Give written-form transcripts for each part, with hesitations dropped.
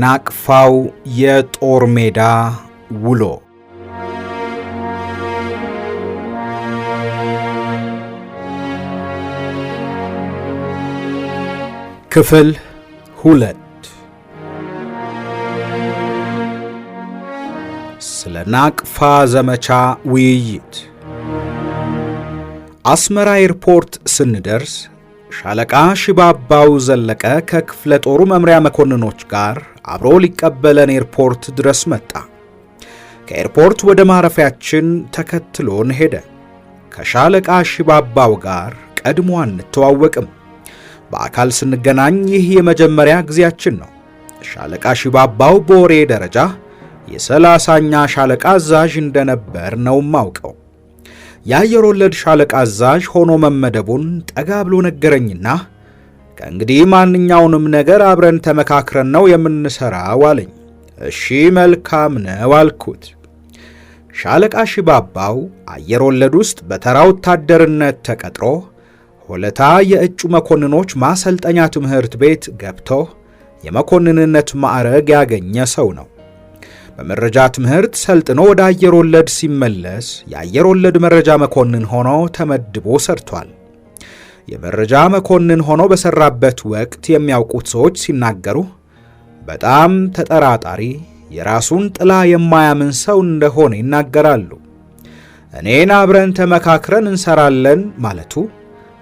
የናቅፋው የጦር ሜዳ ውሎ ክፍል 2 ስለ ናቅፋ ዘመቻ ውይይት። አስመራ ኤርፖርት ስንደርስ ሻለቃ ሽባባው ዘለቀ ከክፍለ ጦሩ መምሪያ መኮንኖች ጋር አብሮ ሊቀበለን ኤርፖርት ድረስ መጣ። ከኤርፖርት ወደ ማረፊያችን ተከትሎን ሄደ። ከሻለቃ ሽባባው ጋር ቀድሞ አንተዋወቅም። በአካል ስንገናኝ ይህ የመጀመሪያ ጊዜያችን ነው። ሻለቃ ሽባባው በወሬ ደረጃ የ30ኛ ሻለቃ አዛዥ እንደነበር ነው ማውቀው። የአየር ወለድ ሻለቃ አዛዥ ሆኖ መመደቡን ጠጋ ብሎ ነገረኝና ከእንግዲህ ማንኛውንም ነገር አብረን ተመካክረን ነው የምንሰራው አለኝ። እሺ መልካም ነው አልኩት። ሻለቃ ሽባባው አየር ወለድ ውስጥ በተራ ወታደርነት ተቀጥሮ ሆለታ የእጩ መኮንኖች ማሰልጠኛ ትምህርት ቤት ገብቶ የመኮንንነት ማዕረግ ያገኘ ሰው ነው። በመረጃ ትምህርት ሰልጥኖ ወደ አየር ወለድ ሲመለስ የአየር ወለድ መረጃ መኮንን ሆኖ ተመድቦ ሰርቷል። የመረጃ መኮንን ሆኖ በሰራበት ወቅት የሚያውቁት ሰዎች ሲናገሩ በጣም ተጠራጣሪ፣ የራሱን ጥላ የማያምን ሰው እንደሆነ ይናገራሉ። እኔን አብረን ተመካክረን እንሰራለን ማለቱ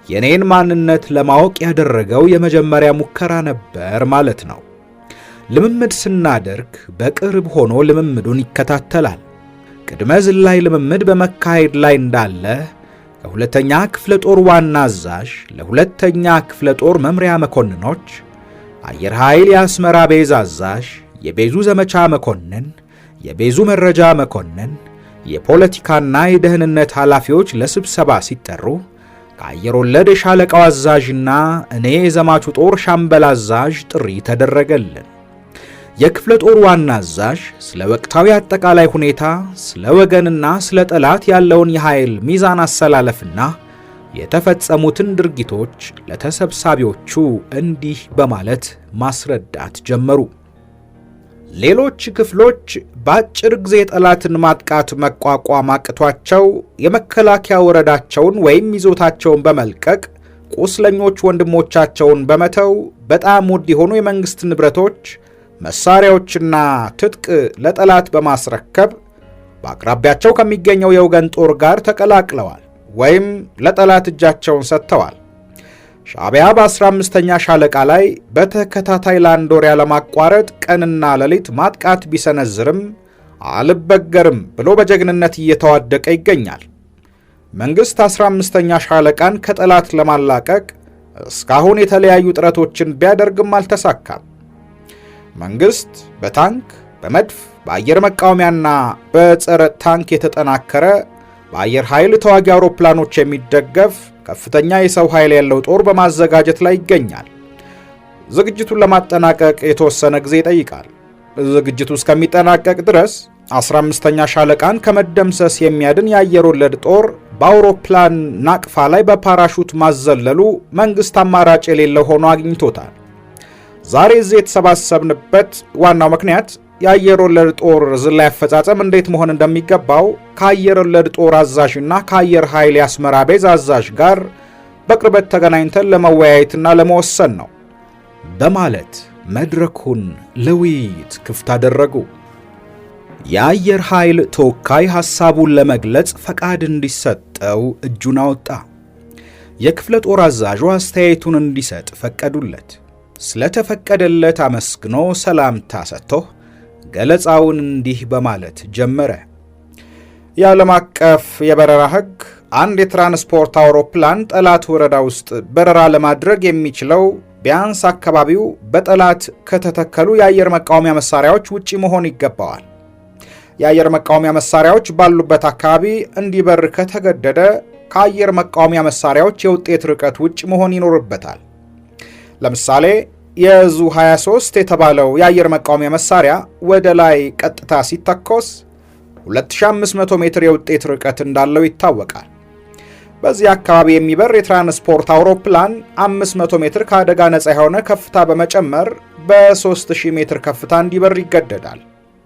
የኔን ማንነት ለማወቅ ያደረገው የመጀመሪያ ሙከራ ነበር ማለት ነው። ልምምድ ስናደርግ በቅርብ ሆኖ ልምምዱን ይከታተላል። ቅድመ ዝላይ ልምምድ በመካሄድ ላይ እንዳለ ከሁለተኛ ክፍለ ጦር ዋና አዛዥ ለሁለተኛ ክፍለ ጦር መምሪያ መኮንኖች፣ አየር ኃይል የአስመራ ቤዝ አዛዥ፣ የቤዙ ዘመቻ መኮንን፣ የቤዙ መረጃ መኮንን፣ የፖለቲካና የደህንነት ኃላፊዎች ለስብሰባ ሲጠሩ ከአየር ወለድ የሻለቃው አዛዥና እኔ የዘማቹ ጦር ሻምበል አዛዥ ጥሪ ተደረገልን። የክፍለ ጦር ዋና አዛዥ ስለ ወቅታዊ አጠቃላይ ሁኔታ፣ ስለ ወገንና ስለ ጠላት ያለውን የኃይል ሚዛን አሰላለፍና የተፈጸሙትን ድርጊቶች ለተሰብሳቢዎቹ እንዲህ በማለት ማስረዳት ጀመሩ። ሌሎች ክፍሎች በአጭር ጊዜ ጠላትን ማጥቃት መቋቋም አቅቷቸው የመከላከያ ወረዳቸውን ወይም ይዞታቸውን በመልቀቅ ቁስለኞች ወንድሞቻቸውን በመተው በጣም ውድ የሆኑ የመንግስት ንብረቶች፣ መሳሪያዎችና ትጥቅ ለጠላት በማስረከብ በአቅራቢያቸው ከሚገኘው የወገን ጦር ጋር ተቀላቅለዋል ወይም ለጠላት እጃቸውን ሰጥተዋል። ሻዕቢያ በ15ኛ ሻለቃ ላይ በተከታታይ ለአንድ ወር ያለማቋረጥ ቀንና ሌሊት ማጥቃት ቢሰነዝርም አልበገርም ብሎ በጀግንነት እየተዋደቀ ይገኛል። መንግስት 15ኛ ሻለቃን ከጠላት ለማላቀቅ እስካሁን የተለያዩ ጥረቶችን ቢያደርግም አልተሳካም። መንግስት በታንክ፣ በመድፍ፣ በአየር መቃወሚያና በጸረ ታንክ የተጠናከረ በአየር ኃይል ተዋጊ አውሮፕላኖች የሚደገፍ ከፍተኛ የሰው ኃይል ያለው ጦር በማዘጋጀት ላይ ይገኛል። ዝግጅቱን ለማጠናቀቅ የተወሰነ ጊዜ ይጠይቃል። ዝግጅቱ እስከሚጠናቀቅ ድረስ 15ኛ ሻለቃን ከመደምሰስ የሚያድን የአየር ወለድ ጦር በአውሮፕላን ናቅፋ ላይ በፓራሹት ማዘለሉ መንግስት አማራጭ የሌለው ሆኖ አግኝቶታል። ዛሬ እዚህ የተሰባሰብንበት ዋናው ምክንያት የአየር ወለድ ጦር ዝላይ አፈጻጸም እንዴት መሆን እንደሚገባው ከአየር ወለድ ጦር አዛዥና ከአየር ኃይል የአስመራ ቤዝ አዛዥ ጋር በቅርበት ተገናኝተን ለመወያየትና ለመወሰን ነው በማለት መድረኩን ለውይይት ክፍት አደረጉ። የአየር ኃይል ተወካይ ሐሳቡን ለመግለጽ ፈቃድ እንዲሰጠው እጁን አወጣ። የክፍለ ጦር አዛዡ አስተያየቱን እንዲሰጥ ፈቀዱለት። ስለተፈቀደለት አመስግኖ ሰላምታ ሰጥቶ ገለጻውን እንዲህ በማለት ጀመረ። የዓለም አቀፍ የበረራ ሕግ አንድ የትራንስፖርት አውሮፕላን ጠላት ወረዳ ውስጥ በረራ ለማድረግ የሚችለው ቢያንስ አካባቢው በጠላት ከተተከሉ የአየር መቃወሚያ መሳሪያዎች ውጪ መሆን ይገባዋል። የአየር መቃወሚያ መሳሪያዎች ባሉበት አካባቢ እንዲበር ከተገደደ ከአየር መቃወሚያ መሳሪያዎች የውጤት ርቀት ውጭ መሆን ይኖርበታል። ለምሳሌ የዙ 23 የተባለው የአየር መቃወሚያ መሳሪያ ወደ ላይ ቀጥታ ሲተኮስ 2500 ሜትር የውጤት ርቀት እንዳለው ይታወቃል። በዚህ አካባቢ የሚበር የትራንስፖርት አውሮፕላን 500 ሜትር ከአደጋ ነፃ የሆነ ከፍታ በመጨመር በ3000 ሜትር ከፍታ እንዲበር ይገደዳል።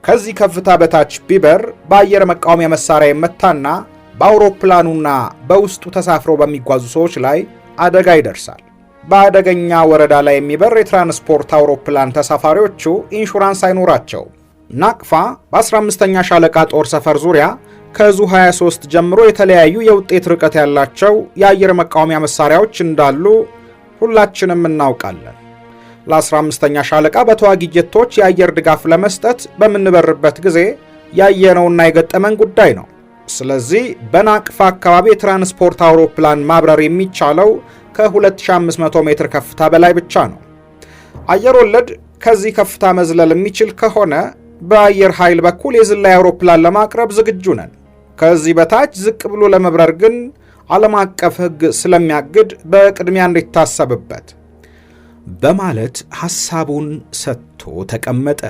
ከዚህ ከፍታ በታች ቢበር በአየር መቃወሚያ መሳሪያ ይመታና በአውሮፕላኑና በውስጡ ተሳፍረው በሚጓዙ ሰዎች ላይ አደጋ ይደርሳል። በአደገኛ ወረዳ ላይ የሚበር የትራንስፖርት አውሮፕላን ተሳፋሪዎቹ ኢንሹራንስ አይኖራቸው። ናቅፋ በ15ኛ ሻለቃ ጦር ሰፈር ዙሪያ ከዙ 23 ጀምሮ የተለያዩ የውጤት ርቀት ያላቸው የአየር መቃወሚያ መሳሪያዎች እንዳሉ ሁላችንም እናውቃለን። ለ15ኛ ሻለቃ በተዋጊ ጀቶች የአየር ድጋፍ ለመስጠት በምንበርበት ጊዜ ያየነውና የገጠመን ጉዳይ ነው። ስለዚህ በናቅፋ አካባቢ የትራንስፖርት አውሮፕላን ማብረር የሚቻለው ከ2500 ሜትር ከፍታ በላይ ብቻ ነው። አየር ወለድ ከዚህ ከፍታ መዝለል የሚችል ከሆነ በአየር ኃይል በኩል የዝላይ አውሮፕላን ለማቅረብ ዝግጁ ነን። ከዚህ በታች ዝቅ ብሎ ለመብረር ግን ዓለም አቀፍ ሕግ ስለሚያግድ በቅድሚያ እንዲታሰብበት በማለት ሐሳቡን ሰጥቶ ተቀመጠ።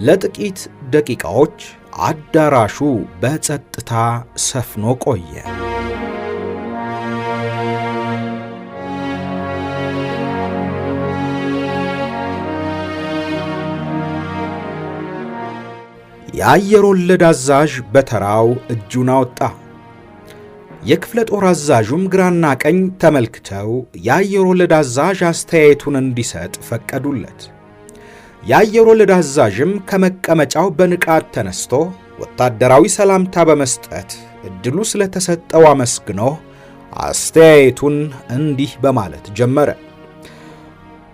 ለጥቂት ደቂቃዎች አዳራሹ በጸጥታ ሰፍኖ ቆየ። የአየር ወለድ አዛዥ በተራው እጁን አወጣ። የክፍለ ጦር አዛዡም ግራና ቀኝ ተመልክተው የአየር ወለድ አዛዥ አስተያየቱን እንዲሰጥ ፈቀዱለት። የአየር ወለድ አዛዥም ከመቀመጫው በንቃት ተነስቶ ወታደራዊ ሰላምታ በመስጠት እድሉ ስለተሰጠው አመስግኖ አስተያየቱን እንዲህ በማለት ጀመረ።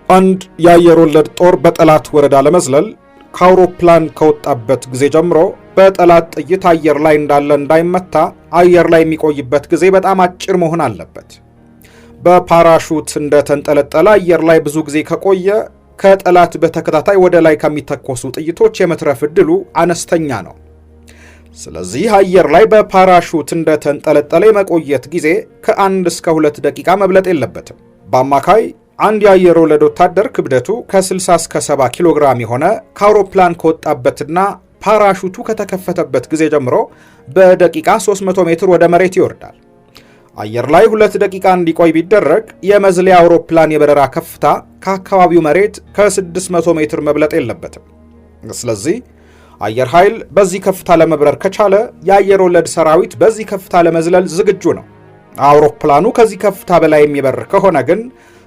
አንድ የአየር ወለድ ጦር በጠላት ወረዳ ለመዝለል ከአውሮፕላን ከወጣበት ጊዜ ጀምሮ በጠላት ጥይት አየር ላይ እንዳለ እንዳይመታ አየር ላይ የሚቆይበት ጊዜ በጣም አጭር መሆን አለበት። በፓራሹት እንደተንጠለጠለ አየር ላይ ብዙ ጊዜ ከቆየ ከጠላት በተከታታይ ወደ ላይ ከሚተኮሱ ጥይቶች የመትረፍ ዕድሉ አነስተኛ ነው። ስለዚህ አየር ላይ በፓራሹት እንደተንጠለጠለ የመቆየት ጊዜ ከ1 እስከ 2 ደቂቃ መብለጥ የለበትም። በአማካይ አንድ የአየር ወለድ ወታደር ክብደቱ ከ60 እስከ 70 ኪሎ ግራም የሆነ ከአውሮፕላን ከወጣበትና ፓራሹቱ ከተከፈተበት ጊዜ ጀምሮ በደቂቃ 300 ሜትር ወደ መሬት ይወርዳል። አየር ላይ 2 ደቂቃ እንዲቆይ ቢደረግ የመዝለያ አውሮፕላን የበረራ ከፍታ ከአካባቢው መሬት ከ600 ሜትር መብለጥ የለበትም። ስለዚህ አየር ኃይል በዚህ ከፍታ ለመብረር ከቻለ የአየር ወለድ ሰራዊት በዚህ ከፍታ ለመዝለል ዝግጁ ነው። አውሮፕላኑ ከዚህ ከፍታ በላይ የሚበር ከሆነ ግን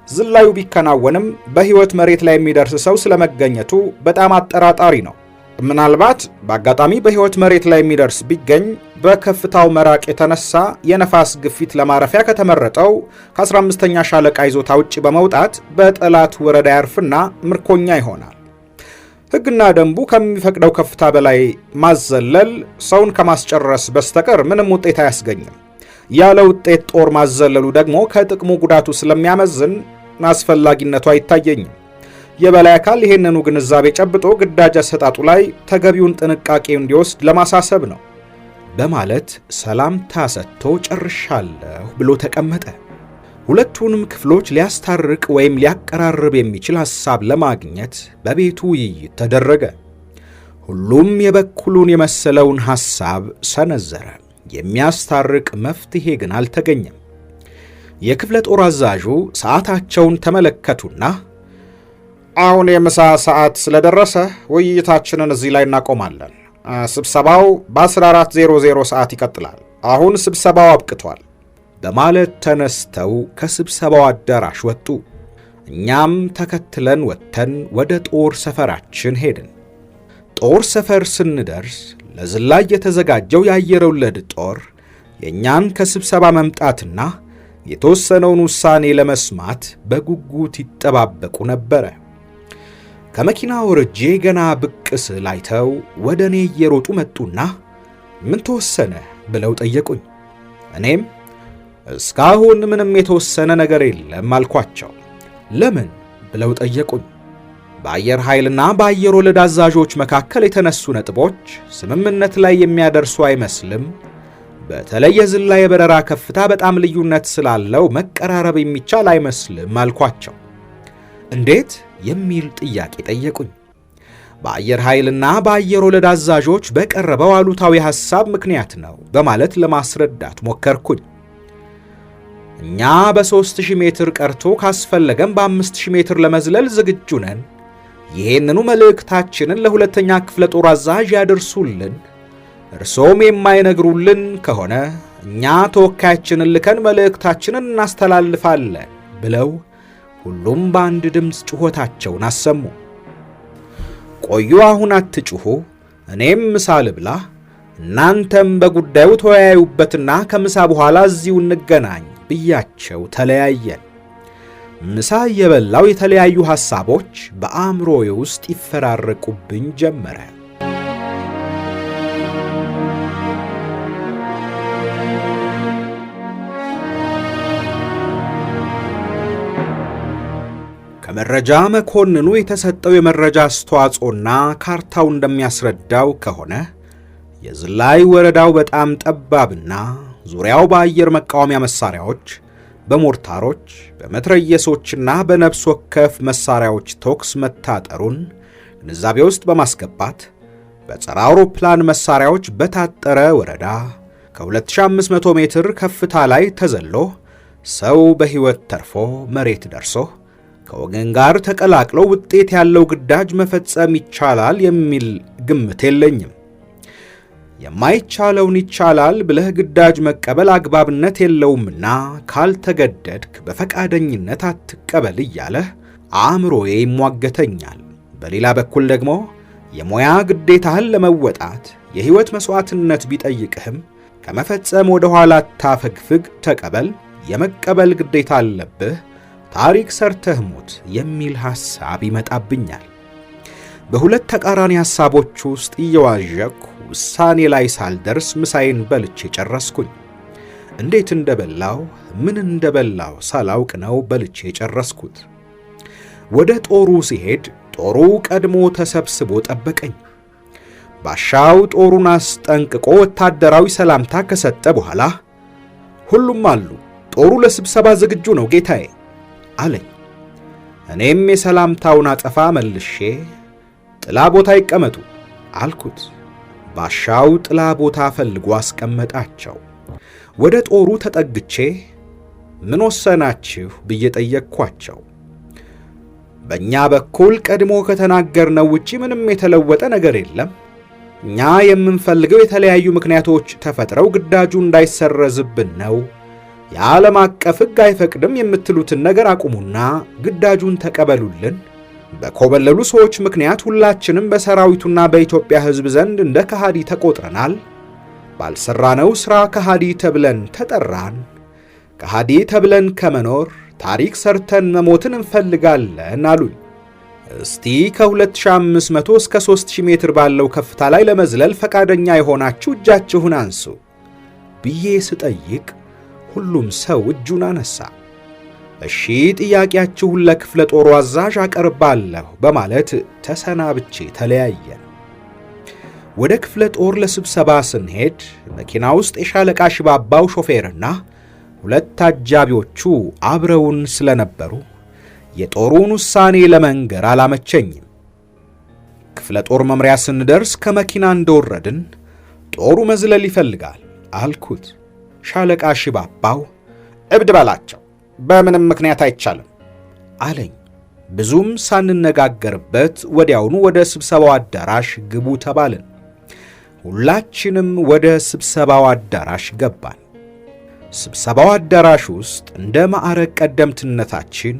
ዝላዩ ቢከናወንም በሕይወት መሬት ላይ የሚደርስ ሰው ስለመገኘቱ በጣም አጠራጣሪ ነው። ምናልባት በአጋጣሚ በሕይወት መሬት ላይ የሚደርስ ቢገኝ በከፍታው መራቅ የተነሳ የነፋስ ግፊት ለማረፊያ ከተመረጠው ከ15ኛ ሻለቃ ይዞታ ውጭ በመውጣት በጠላት ወረዳ ያርፍና ምርኮኛ ይሆናል። ሕግና ደንቡ ከሚፈቅደው ከፍታ በላይ ማዘለል ሰውን ከማስጨረስ በስተቀር ምንም ውጤት አያስገኝም። ያለ ውጤት ጦር ማዘለሉ ደግሞ ከጥቅሙ ጉዳቱ ስለሚያመዝን አስፈላጊነቱ አይታየኝም። የበላይ አካል ይህንኑ ግንዛቤ ጨብጦ ግዳጅ አሰጣጡ ላይ ተገቢውን ጥንቃቄ እንዲወስድ ለማሳሰብ ነው በማለት ሰላምታ ሰጥቶ ጨርሻለሁ ብሎ ተቀመጠ። ሁለቱንም ክፍሎች ሊያስታርቅ ወይም ሊያቀራርብ የሚችል ሐሳብ ለማግኘት በቤቱ ውይይት ተደረገ። ሁሉም የበኩሉን የመሰለውን ሐሳብ ሰነዘረ። የሚያስታርቅ መፍትሄ ግን አልተገኘም። የክፍለ ጦር አዛዡ ሰዓታቸውን ተመለከቱና አሁን የምሳ ሰዓት ስለደረሰ ውይይታችንን እዚህ ላይ እናቆማለን። ስብሰባው በ14:00 ሰዓት ይቀጥላል። አሁን ስብሰባው አብቅቷል በማለት ተነስተው ከስብሰባው አዳራሽ ወጡ። እኛም ተከትለን ወጥተን ወደ ጦር ሰፈራችን ሄድን። ጦር ሰፈር ስንደርስ ለዝላይ የተዘጋጀው የአየር ወለድ ጦር የእኛን ከስብሰባ መምጣትና የተወሰነውን ውሳኔ ለመስማት በጉጉት ይጠባበቁ ነበረ። ከመኪና ወርጄ ገና ብቅ ስል አይተው ወደ እኔ እየሮጡ መጡና ምን ተወሰነ ብለው ጠየቁኝ። እኔም እስካሁን ምንም የተወሰነ ነገር የለም አልኳቸው። ለምን ብለው ጠየቁኝ። በአየር ኃይልና በአየር ወለድ አዛዦች መካከል የተነሱ ነጥቦች ስምምነት ላይ የሚያደርሱ አይመስልም። በተለይ የዝላይ የበረራ ከፍታ በጣም ልዩነት ስላለው መቀራረብ የሚቻል አይመስልም አልኳቸው። እንዴት የሚል ጥያቄ ጠየቁኝ። በአየር ኃይልና በአየር ወለድ አዛዦች በቀረበው አሉታዊ ሐሳብ ምክንያት ነው በማለት ለማስረዳት ሞከርኩኝ። እኛ በ3000 ሜትር ቀርቶ ካስፈለገም በ5000 ሜትር ለመዝለል ዝግጁ ነን። ይሄንኑ መልእክታችንን ለሁለተኛ ክፍለ ጦር አዛዥ ያደርሱልን። እርሶም የማይነግሩልን ከሆነ እኛ ተወካያችንን ልከን መልእክታችንን እናስተላልፋለን ብለው ሁሉም በአንድ ድምፅ ጩኸታቸውን አሰሙ። ቆዩ፣ አሁን አትጩኹ፣ እኔም ምሳ ልብላ፣ እናንተም በጉዳዩ ተወያዩበትና ከምሳ በኋላ እዚሁ እንገናኝ ብያቸው ተለያየን። ምሳ እየበላው የተለያዩ ሐሳቦች በአእምሮዬ ውስጥ ይፈራረቁብኝ ጀመረ። ከመረጃ መኮንኑ የተሰጠው የመረጃ አስተዋጽኦና ካርታው እንደሚያስረዳው ከሆነ የዝላይ ወረዳው በጣም ጠባብና ዙሪያው በአየር መቃወሚያ መሳሪያዎች፣ በሞርታሮች፣ በመትረየሶችና በነፍስ ወከፍ መሳሪያዎች ተኩስ መታጠሩን ግንዛቤ ውስጥ በማስገባት በጸረ አውሮፕላን መሳሪያዎች በታጠረ ወረዳ ከ2500 ሜትር ከፍታ ላይ ተዘሎ ሰው በሕይወት ተርፎ መሬት ደርሶ ከወገን ጋር ተቀላቅለው ውጤት ያለው ግዳጅ መፈጸም ይቻላል የሚል ግምት የለኝም። የማይቻለውን ይቻላል ብለህ ግዳጅ መቀበል አግባብነት የለውምና ካልተገደድክ በፈቃደኝነት አትቀበል እያለህ አእምሮዬ ይሟገተኛል። በሌላ በኩል ደግሞ የሙያ ግዴታህን ለመወጣት የሕይወት መሥዋዕትነት ቢጠይቅህም ከመፈጸም ወደ ኋላ ታፈግፍግ፣ ተቀበል፣ የመቀበል ግዴታ አለብህ፣ ታሪክ ሰርተህ ሞት የሚል ሐሳብ ይመጣብኛል። በሁለት ተቃራኒ ሐሳቦች ውስጥ እየዋዠኩ ውሳኔ ላይ ሳልደርስ ምሳዬን በልቼ ጨረስኩኝ። እንዴት እንደበላው ምን እንደበላው ሳላውቅ ነው በልቼ ጨረስኩት። ወደ ጦሩ ሲሄድ ጦሩ ቀድሞ ተሰብስቦ ጠበቀኝ። ባሻው ጦሩን አስጠንቅቆ ወታደራዊ ሰላምታ ከሰጠ በኋላ ሁሉም አሉ፣ ጦሩ ለስብሰባ ዝግጁ ነው ጌታዬ አለኝ። እኔም የሰላምታውን አጸፋ መልሼ ጥላ ቦታ ይቀመጡ አልኩት። ባሻው ጥላ ቦታ ፈልጎ አስቀመጣቸው። ወደ ጦሩ ተጠግቼ ምን ወሰናችሁ ብዬ ጠየቅኳቸው። በእኛ በኩል ቀድሞ ከተናገርነው ውጪ ምንም የተለወጠ ነገር የለም። እኛ የምንፈልገው የተለያዩ ምክንያቶች ተፈጥረው ግዳጁ እንዳይሰረዝብን ነው። የዓለም አቀፍ ሕግ አይፈቅድም የምትሉትን ነገር አቁሙና ግዳጁን ተቀበሉልን። በኮበለሉ ሰዎች ምክንያት ሁላችንም በሰራዊቱና በኢትዮጵያ ሕዝብ ዘንድ እንደ ከሃዲ ተቆጥረናል። ባልሰራነው ሥራ ከሃዲ ተብለን ተጠራን። ከሃዲ ተብለን ከመኖር ታሪክ ሰርተን መሞትን እንፈልጋለን አሉኝ። እስቲ ከ2500 እስከ 3000 ሜትር ባለው ከፍታ ላይ ለመዝለል ፈቃደኛ የሆናችሁ እጃችሁን አንሱ ብዬ ስጠይቅ ሁሉም ሰው እጁን አነሳ። እሺ ጥያቄያችሁን ለክፍለ ጦሩ አዛዥ አቀርባለሁ በማለት ተሰናብቼ ተለያየን። ወደ ክፍለ ጦር ለስብሰባ ስንሄድ መኪና ውስጥ የሻለቃ ሽባባው ሾፌርና ሁለት አጃቢዎቹ አብረውን ስለነበሩ የጦሩን ውሳኔ ለመንገር አላመቸኝም። ክፍለ ጦር መምሪያ ስንደርስ ከመኪና እንደወረድን ጦሩ መዝለል ይፈልጋል አልኩት። ሻለቃ ሽባባው እብድ በላቸው፣ በምንም ምክንያት አይቻልም አለኝ። ብዙም ሳንነጋገርበት ወዲያውኑ ወደ ስብሰባው አዳራሽ ግቡ ተባልን። ሁላችንም ወደ ስብሰባው አዳራሽ ገባን። ስብሰባው አዳራሽ ውስጥ እንደ ማዕረግ ቀደምትነታችን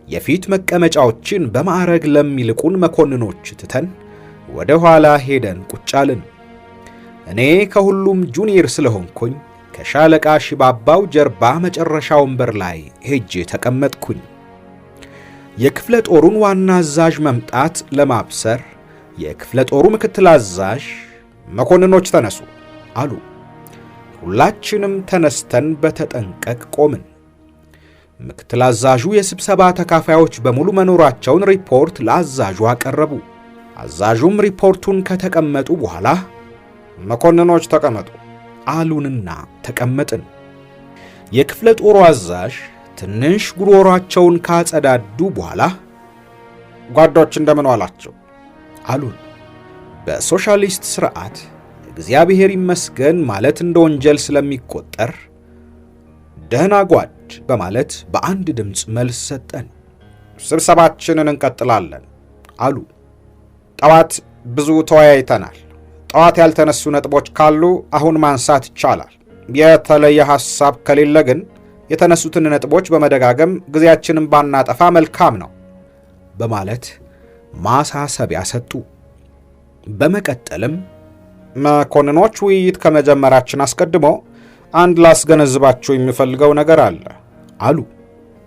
የፊት መቀመጫዎችን በማዕረግ ለሚልቁን መኮንኖች ትተን ወደ ኋላ ሄደን ቁጭ አልን። እኔ ከሁሉም ጁኒየር ስለሆንኩኝ ከሻለቃ ሽባባው ጀርባ መጨረሻ ወንበር ላይ ሄጄ ተቀመጥኩኝ። የክፍለ ጦሩን ዋና አዛዥ መምጣት ለማብሰር የክፍለ ጦሩ ምክትል አዛዥ መኮንኖች ተነሱ አሉ። ሁላችንም ተነስተን በተጠንቀቅ ቆምን። ምክትል አዛዡ የስብሰባ ተካፋዮች በሙሉ መኖራቸውን ሪፖርት ለአዛዡ አቀረቡ። አዛዡም ሪፖርቱን ከተቀመጡ በኋላ መኮንኖች ተቀመጡ አሉንና ተቀመጥን። የክፍለ ጦሩ አዛዥ ትንሽ ጉሮሯቸውን ካጸዳዱ በኋላ ጓዶች እንደምን ዋላችሁ አሉን። በሶሻሊስት ሥርዓት እግዚአብሔር ይመስገን ማለት እንደ ወንጀል ስለሚቆጠር ደህና ጓድ በማለት በአንድ ድምፅ መልስ ሰጠን። ስብሰባችንን እንቀጥላለን አሉ። ጠዋት ብዙ ተወያይተናል። ጠዋት ያልተነሱ ነጥቦች ካሉ አሁን ማንሳት ይቻላል። የተለየ ሐሳብ ከሌለ ግን የተነሱትን ነጥቦች በመደጋገም ጊዜያችንን ባናጠፋ መልካም ነው በማለት ማሳሰቢያ ሰጡ። በመቀጠልም መኮንኖች፣ ውይይት ከመጀመራችን አስቀድሞ አንድ ላስገነዝባችሁ የሚፈልገው ነገር አለ አሉ።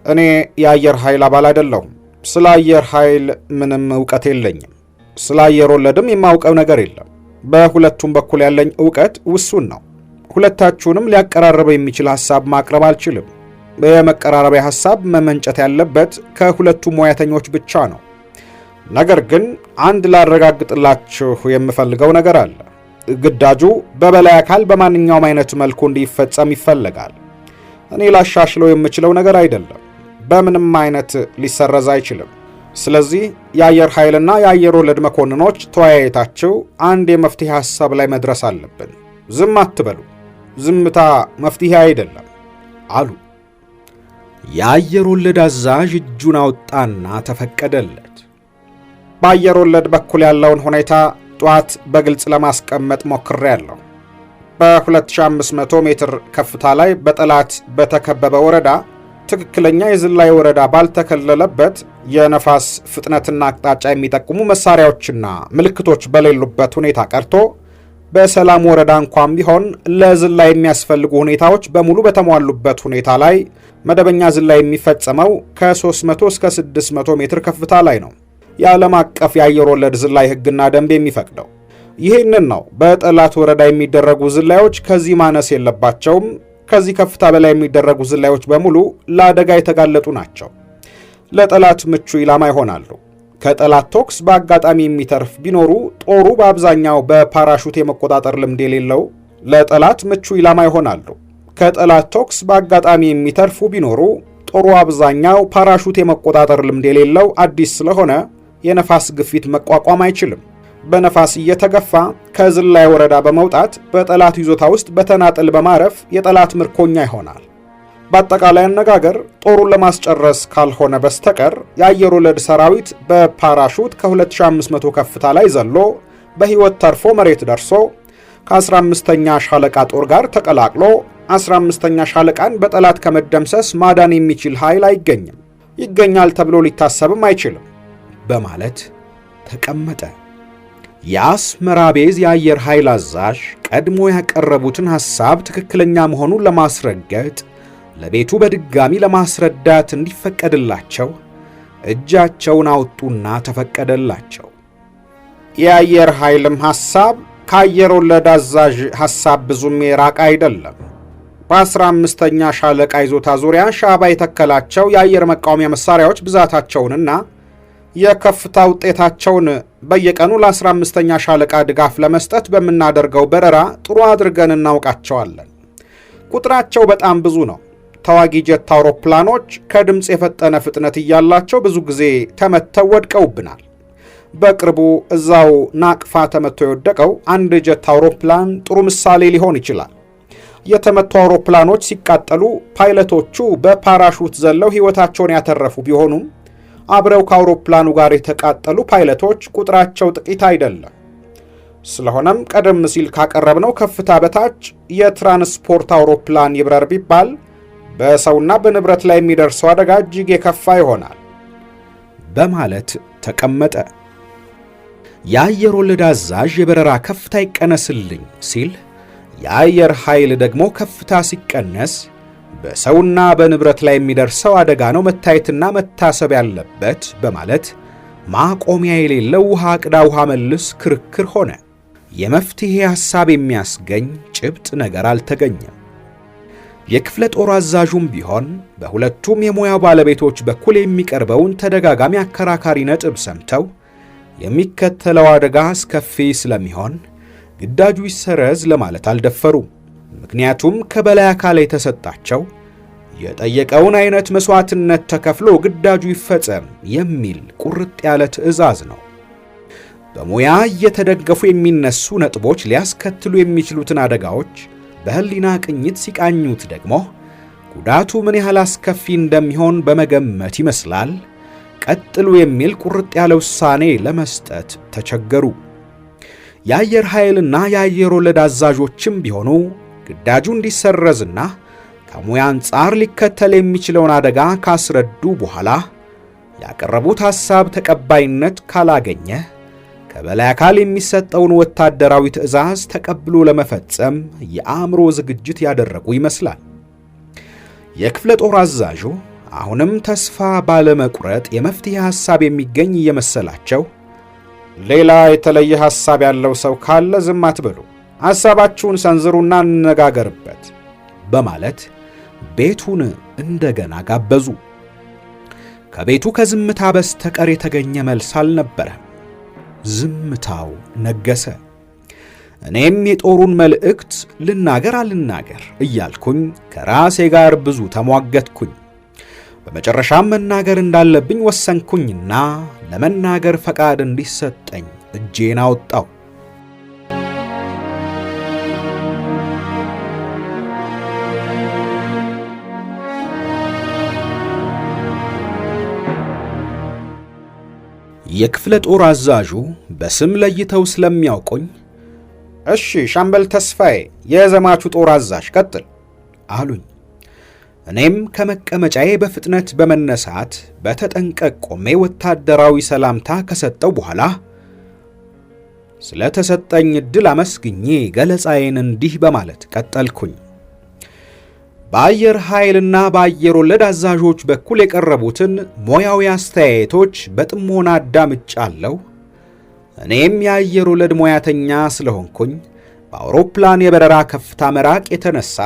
እኔ የአየር ኃይል አባል አይደለሁም። ስለ አየር ኃይል ምንም ዕውቀት የለኝም። ስለ አየር ወለድም የማውቀው ነገር የለም። በሁለቱም በኩል ያለኝ ዕውቀት ውሱን ነው። ሁለታችሁንም ሊያቀራርብ የሚችል ሐሳብ ማቅረብ አልችልም። የመቀራረቢያ ሐሳብ መመንጨት ያለበት ከሁለቱም ሙያተኞች ብቻ ነው። ነገር ግን አንድ ላረጋግጥላችሁ የምፈልገው ነገር አለ። ግዳጁ በበላይ አካል በማንኛውም አይነት መልኩ እንዲፈጸም ይፈለጋል። እኔ ላሻሽለው የምችለው ነገር አይደለም። በምንም አይነት ሊሰረዝ አይችልም። ስለዚህ የአየር ኃይልና የአየር ወለድ መኮንኖች ተወያይታችሁ አንድ የመፍትሄ ሐሳብ ላይ መድረስ አለብን። ዝም አትበሉ። ዝምታ መፍትሄ አይደለም አሉ። የአየር ወለድ አዛዥ እጁን አወጣና ተፈቀደለት። በአየር ወለድ በኩል ያለውን ሁኔታ ጧት በግልጽ ለማስቀመጥ ሞክሬያለሁ። በ2500 ሜትር ከፍታ ላይ በጠላት በተከበበ ወረዳ ትክክለኛ የዝላይ ወረዳ ባልተከለለበት የነፋስ ፍጥነትና አቅጣጫ የሚጠቁሙ መሳሪያዎችና ምልክቶች በሌሉበት ሁኔታ ቀርቶ በሰላም ወረዳ እንኳን ቢሆን ለዝላይ የሚያስፈልጉ ሁኔታዎች በሙሉ በተሟሉበት ሁኔታ ላይ መደበኛ ዝላይ የሚፈጸመው ከ300 እስከ 600 ሜትር ከፍታ ላይ ነው የዓለም አቀፍ የአየር ወለድ ዝላይ ሕግና ደንብ የሚፈቅደው። ይህንን ነው። በጠላት ወረዳ የሚደረጉ ዝላዮች ከዚህ ማነስ የለባቸውም። ከዚህ ከፍታ በላይ የሚደረጉ ዝላዮች በሙሉ ለአደጋ የተጋለጡ ናቸው። ለጠላት ምቹ ኢላማ ይሆናሉ። ከጠላት ቶክስ በአጋጣሚ የሚተርፍ ቢኖሩ ጦሩ በአብዛኛው በፓራሹት የመቆጣጠር ልምድ የሌለው ለጠላት ምቹ ኢላማ ይሆናሉ። ከጠላት ቶክስ በአጋጣሚ የሚተርፉ ቢኖሩ ጦሩ አብዛኛው ፓራሹት የመቆጣጠር ልምድ የሌለው አዲስ ስለሆነ የነፋስ ግፊት መቋቋም አይችልም። በነፋስ እየተገፋ ከዝላይ ወረዳ በመውጣት በጠላት ይዞታ ውስጥ በተናጠል በማረፍ የጠላት ምርኮኛ ይሆናል። በአጠቃላይ አነጋገር ጦሩን ለማስጨረስ ካልሆነ በስተቀር የአየር ወለድ ሰራዊት በፓራሹት ከ2500 ከፍታ ላይ ዘሎ በሕይወት ተርፎ መሬት ደርሶ ከ15ኛ ሻለቃ ጦር ጋር ተቀላቅሎ 15ኛ ሻለቃን በጠላት ከመደምሰስ ማዳን የሚችል ኃይል አይገኝም፣ ይገኛል ተብሎ ሊታሰብም አይችልም በማለት ተቀመጠ። የአስመራ ቤዝ የአየር ኃይል አዛዥ ቀድሞ ያቀረቡትን ሐሳብ ትክክለኛ መሆኑን ለማስረገጥ ለቤቱ በድጋሚ ለማስረዳት እንዲፈቀድላቸው እጃቸውን አወጡና ተፈቀደላቸው። የአየር ኃይልም ሐሳብ ከአየር ወለድ አዛዥ ሐሳብ ብዙም የራቀ አይደለም። በ15ኛ ሻለቃ ይዞታ ዙሪያ ሻዕቢያ የተከላቸው የአየር መቃወሚያ መሳሪያዎች ብዛታቸውንና የከፍታ ውጤታቸውን በየቀኑ ለ15ኛ ሻለቃ ድጋፍ ለመስጠት በምናደርገው በረራ ጥሩ አድርገን እናውቃቸዋለን። ቁጥራቸው በጣም ብዙ ነው። ተዋጊ ጀት አውሮፕላኖች ከድምፅ የፈጠነ ፍጥነት እያላቸው ብዙ ጊዜ ተመተው ወድቀውብናል። በቅርቡ እዛው ናቅፋ ተመቶ የወደቀው አንድ ጀት አውሮፕላን ጥሩ ምሳሌ ሊሆን ይችላል። የተመቱ አውሮፕላኖች ሲቃጠሉ ፓይለቶቹ በፓራሹት ዘለው ሕይወታቸውን ያተረፉ ቢሆኑም አብረው ከአውሮፕላኑ ጋር የተቃጠሉ ፓይለቶች ቁጥራቸው ጥቂት አይደለም። ስለሆነም ቀደም ሲል ካቀረብነው ከፍታ በታች የትራንስፖርት አውሮፕላን ይብረር ቢባል በሰውና በንብረት ላይ የሚደርሰው አደጋ እጅግ የከፋ ይሆናል በማለት ተቀመጠ። የአየር ወለድ አዛዥ የበረራ ከፍታ ይቀነስልኝ ሲል፣ የአየር ኃይል ደግሞ ከፍታ ሲቀነስ በሰውና በንብረት ላይ የሚደርሰው አደጋ ነው መታየትና መታሰብ ያለበት በማለት ማቆሚያ የሌለው ውሃ ቅዳ ውሃ መልስ ክርክር ሆነ። የመፍትሄ ሐሳብ የሚያስገኝ ጭብጥ ነገር አልተገኘም። የክፍለ ጦር አዛዡም ቢሆን በሁለቱም የሙያ ባለቤቶች በኩል የሚቀርበውን ተደጋጋሚ አከራካሪ ነጥብ ሰምተው የሚከተለው አደጋ አስከፊ ስለሚሆን ግዳጁ ይሰረዝ ለማለት አልደፈሩም። ምክንያቱም ከበላይ አካል የተሰጣቸው የጠየቀውን አይነት መስዋዕትነት ተከፍሎ ግዳጁ ይፈጸም የሚል ቁርጥ ያለ ትዕዛዝ ነው። በሙያ እየተደገፉ የሚነሱ ነጥቦች ሊያስከትሉ የሚችሉትን አደጋዎች በህሊና ቅኝት ሲቃኙት ደግሞ ጉዳቱ ምን ያህል አስከፊ እንደሚሆን በመገመት ይመስላል ቀጥሉ የሚል ቁርጥ ያለ ውሳኔ ለመስጠት ተቸገሩ። የአየር ኃይልና የአየር ወለድ አዛዦችም ቢሆኑ ግዳጁ እንዲሰረዝና ከሙያ አንጻር ሊከተል የሚችለውን አደጋ ካስረዱ በኋላ ያቀረቡት ሐሳብ ተቀባይነት ካላገኘ ከበላይ አካል የሚሰጠውን ወታደራዊ ትዕዛዝ ተቀብሎ ለመፈጸም የአእምሮ ዝግጅት ያደረጉ ይመስላል። የክፍለ ጦር አዛዡ አሁንም ተስፋ ባለመቁረጥ የመፍትሄ ሐሳብ የሚገኝ እየመሰላቸው ሌላ የተለየ ሐሳብ ያለው ሰው ካለ ዝም አትበሉ፣ ሐሳባችሁን ሰንዝሩና እንነጋገርበት በማለት ቤቱን እንደገና ጋበዙ። ከቤቱ ከዝምታ በስተቀር የተገኘ መልስ አልነበረም። ዝምታው ነገሰ። እኔም የጦሩን መልእክት ልናገር አልናገር እያልኩኝ ከራሴ ጋር ብዙ ተሟገትኩኝ። በመጨረሻም መናገር እንዳለብኝ ወሰንኩኝና ለመናገር ፈቃድ እንዲሰጠኝ እጄን አወጣው። የክፍለ ጦር አዛዡ በስም ለይተው ስለሚያውቁኝ እሺ ሻምበል ተስፋዬ የዘማቹ ጦር አዛዥ ቀጥል አሉኝ። እኔም ከመቀመጫዬ በፍጥነት በመነሳት በተጠንቀቅ ቆሜ ወታደራዊ ሰላምታ ከሰጠው በኋላ ስለተሰጠኝ ዕድል አመስግኜ ገለጻዬን እንዲህ በማለት ቀጠልኩኝ። በአየር ኃይልና በአየር ወለድ አዛዦች በኩል የቀረቡትን ሙያዊ አስተያየቶች በጥሞና አዳምጫለሁ። እኔም የአየር ወለድ ሙያተኛ ስለሆንኩኝ በአውሮፕላን የበረራ ከፍታ መራቅ የተነሳ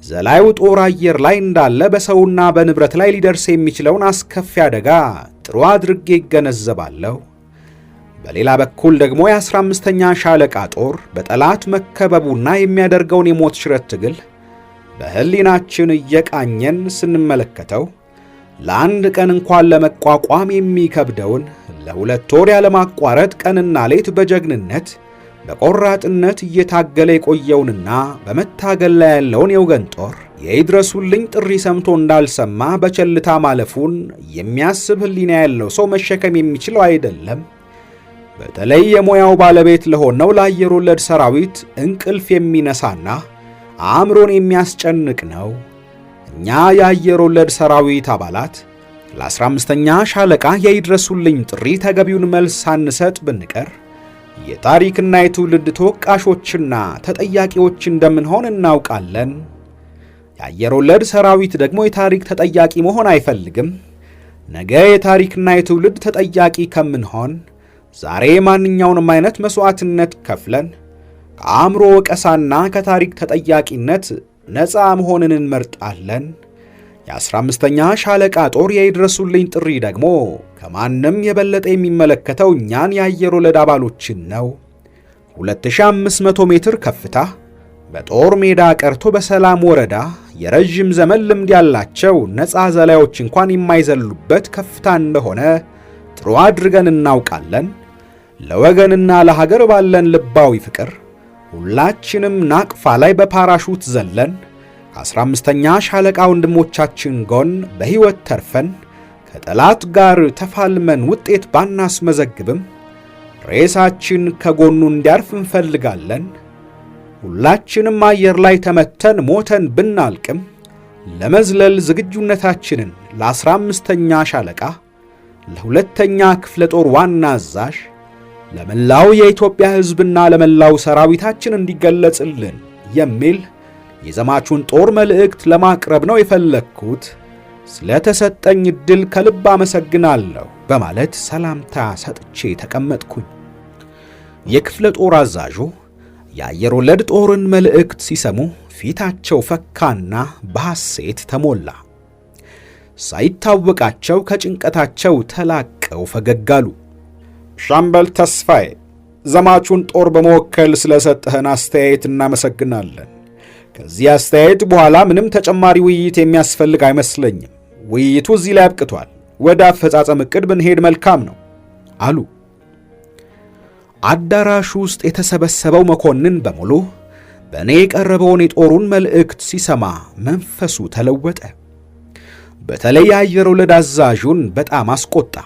ዘላዩ ጦር አየር ላይ እንዳለ በሰውና በንብረት ላይ ሊደርስ የሚችለውን አስከፊ አደጋ ጥሩ አድርጌ ይገነዘባለሁ። በሌላ በኩል ደግሞ የ15ኛ ሻለቃ ጦር በጠላት መከበቡና የሚያደርገውን የሞት ሽረት ትግል በህሊናችን እየቃኘን ስንመለከተው ለአንድ ቀን እንኳን ለመቋቋም የሚከብደውን ለሁለት ወር ያለማቋረጥ ቀንና ሌት በጀግንነት በቆራጥነት እየታገለ የቆየውንና በመታገል ላይ ያለውን የወገን ጦር የይድረሱልኝ ጥሪ ሰምቶ እንዳልሰማ በቸልታ ማለፉን የሚያስብ ህሊና ያለው ሰው መሸከም የሚችለው አይደለም። በተለይ የሙያው ባለቤት ለሆነው ለአየር ወለድ ሰራዊት እንቅልፍ የሚነሳና አእምሮን የሚያስጨንቅ ነው። እኛ የአየር ወለድ ሰራዊት አባላት ለ15ኛ ሻለቃ የይድረሱልኝ ጥሪ ተገቢውን መልስ ሳንሰጥ ብንቀር የታሪክና የትውልድ ተወቃሾችና ተጠያቂዎች እንደምንሆን እናውቃለን። የአየር ወለድ ሰራዊት ደግሞ የታሪክ ተጠያቂ መሆን አይፈልግም። ነገ የታሪክና የትውልድ ተጠያቂ ከምንሆን ዛሬ ማንኛውንም አይነት መስዋዕትነት ከፍለን ከአእምሮ ወቀሳና ከታሪክ ተጠያቂነት ነፃ መሆንን እንመርጣለን። የ15ኛ ሻለቃ ጦር የይድረሱልኝ ጥሪ ደግሞ ከማንም የበለጠ የሚመለከተው እኛን የአየር ወለድ አባሎችን ነው። 2500 ሜትር ከፍታ በጦር ሜዳ ቀርቶ በሰላም ወረዳ የረዥም ዘመን ልምድ ያላቸው ነፃ ዘላዮች እንኳን የማይዘሉበት ከፍታ እንደሆነ ጥሩ አድርገን እናውቃለን። ለወገንና ለሀገር ባለን ልባዊ ፍቅር ሁላችንም ናቅፋ ላይ በፓራሹት ዘለን ከ15ኛ ሻለቃ ወንድሞቻችን ጎን በሕይወት ተርፈን ከጠላት ጋር ተፋልመን ውጤት ባናስመዘግብም ሬሳችን ከጎኑ እንዲያርፍ እንፈልጋለን። ሁላችንም አየር ላይ ተመተን ሞተን ብናልቅም ለመዝለል ዝግጁነታችንን ለ15ኛ ሻለቃ ለሁለተኛ ክፍለ ጦር ዋና አዛዥ ለመላው የኢትዮጵያ ሕዝብና ለመላው ሰራዊታችን እንዲገለጽልን የሚል የዘማቹን ጦር መልእክት ለማቅረብ ነው የፈለግኩት። ስለተሰጠኝ ዕድል ከልብ አመሰግናለሁ በማለት ሰላምታ ሰጥቼ ተቀመጥኩኝ። የክፍለ ጦር አዛዡ የአየር ወለድ ጦርን መልእክት ሲሰሙ ፊታቸው ፈካና በሐሴት ተሞላ። ሳይታወቃቸው ከጭንቀታቸው ተላቀው ፈገግ አሉ። ሻምበል ተስፋዬ፣ ዘማቹን ጦር በመወከል ስለሰጠህን አስተያየት እናመሰግናለን። ከዚህ አስተያየት በኋላ ምንም ተጨማሪ ውይይት የሚያስፈልግ አይመስለኝም። ውይይቱ እዚህ ላይ አብቅቷል። ወደ አፈጻጸም ዕቅድ ብንሄድ መልካም ነው አሉ። አዳራሹ ውስጥ የተሰበሰበው መኮንን በሙሉ በእኔ የቀረበውን የጦሩን መልእክት ሲሰማ መንፈሱ ተለወጠ። በተለይ የአየር ወለድ አዛዡን በጣም አስቆጣ።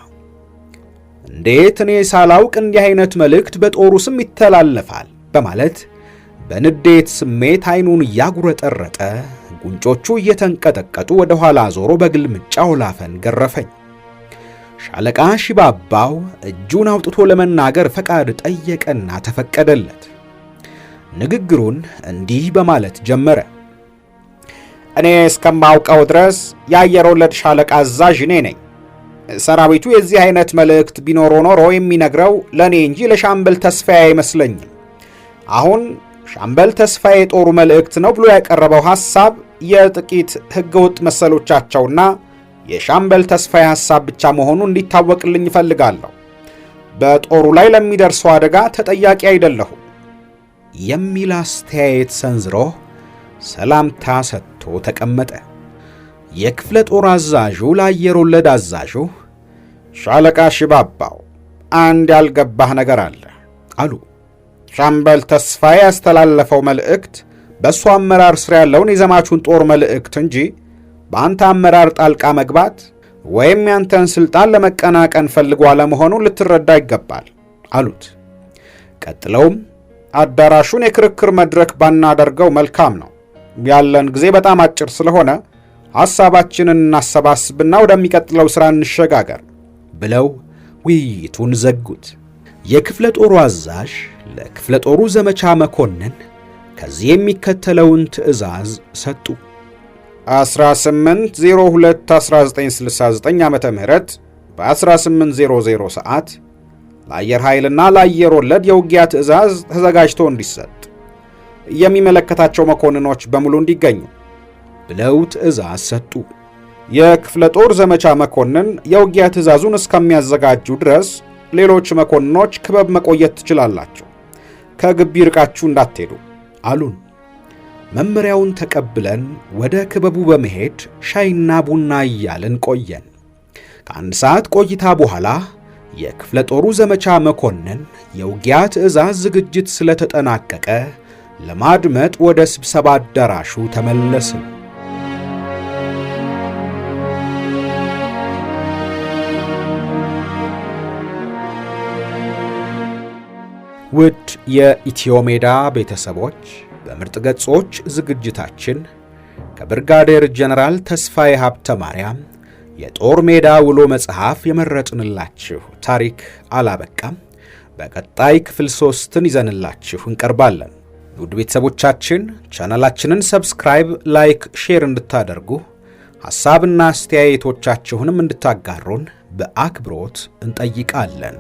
እንዴት እኔ ሳላውቅ እንዲህ አይነት መልእክት በጦሩ ስም ይተላለፋል? በማለት በንዴት ስሜት ዓይኑን እያጉረጠረጠ ጉንጮቹ እየተንቀጠቀጡ ወደ ኋላ ዞሮ በግልምጫ ወላፈን ገረፈኝ። ሻለቃ ሽባባው እጁን አውጥቶ ለመናገር ፈቃድ ጠየቀና ተፈቀደለት። ንግግሩን እንዲህ በማለት ጀመረ። እኔ እስከማውቀው ድረስ የአየር ወለድ ሻለቃ አዛዥ እኔ ነኝ። ሰራዊቱ የዚህ አይነት መልእክት ቢኖሮ ኖሮ የሚነግረው ለእኔ እንጂ ለሻምበል ተስፋዬ አይመስለኝም። አሁን ሻምበል ተስፋዬ የጦሩ መልእክት ነው ብሎ ያቀረበው ሐሳብ የጥቂት ሕገወጥ መሰሎቻቸውና የሻምበል ተስፋዬ ሐሳብ ብቻ መሆኑ እንዲታወቅልኝ እፈልጋለሁ። በጦሩ ላይ ለሚደርሰው አደጋ ተጠያቂ አይደለሁም የሚል አስተያየት ሰንዝሮ ሰላምታ ሰጥቶ ተቀመጠ። የክፍለ ጦር አዛዡ ለአየር ወለድ አዛዡ ሻለቃ ሽባባው አንድ ያልገባህ ነገር አለ አሉ። ሻምበል ተስፋዬ ያስተላለፈው መልእክት በእሱ አመራር ስር ያለውን የዘማቹን ጦር መልእክት እንጂ በአንተ አመራር ጣልቃ መግባት ወይም ያንተን ስልጣን ለመቀናቀን ፈልጎ አለመሆኑን ልትረዳ ይገባል አሉት። ቀጥለውም አዳራሹን የክርክር መድረክ ባናደርገው መልካም ነው፣ ያለን ጊዜ በጣም አጭር ስለሆነ ሐሳባችንን እናሰባስብና ወደሚቀጥለው ሥራ እንሸጋገር ብለው ውይይቱን ዘጉት። የክፍለ ጦሩ አዛዥ ለክፍለ ጦሩ ዘመቻ መኮንን ከዚህ የሚከተለውን ትዕዛዝ ሰጡ። 1802-1969 ዓመተ ምህረት በ1800 ሰዓት ለአየር ኃይልና ለአየር ወለድ የውጊያ ትዕዛዝ ተዘጋጅቶ እንዲሰጥ የሚመለከታቸው መኮንኖች በሙሉ እንዲገኙ ብለው ትዕዛዝ ሰጡ። የክፍለ ጦር ዘመቻ መኮንን የውጊያ ትዕዛዙን እስከሚያዘጋጁ ድረስ ሌሎች መኮንኖች ክበብ መቆየት ትችላላችሁ፣ ከግቢ ርቃችሁ እንዳትሄዱ አሉን። መመሪያውን ተቀብለን ወደ ክበቡ በመሄድ ሻይና ቡና እያልን ቆየን። ከአንድ ሰዓት ቆይታ በኋላ የክፍለ ጦሩ ዘመቻ መኮንን የውጊያ ትዕዛዝ ዝግጅት ስለተጠናቀቀ ለማድመጥ ወደ ስብሰባ አዳራሹ ተመለስን። ውድ የኢትዮ ሜዳ ቤተሰቦች በምርጥ ገጾች ዝግጅታችን ከብርጋዴር ጀነራል ተስፋዬ ሀብተ ማርያም የጦር ሜዳ ውሎ መጽሐፍ የመረጥንላችሁ ታሪክ አላበቃም። በቀጣይ ክፍል 3ን ይዘንላችሁ እንቀርባለን። ውድ ቤተሰቦቻችን ቻናላችንን ሰብስክራይብ፣ ላይክ፣ ሼር እንድታደርጉ ሐሳብና አስተያየቶቻችሁንም እንድታጋሩን በአክብሮት እንጠይቃለን።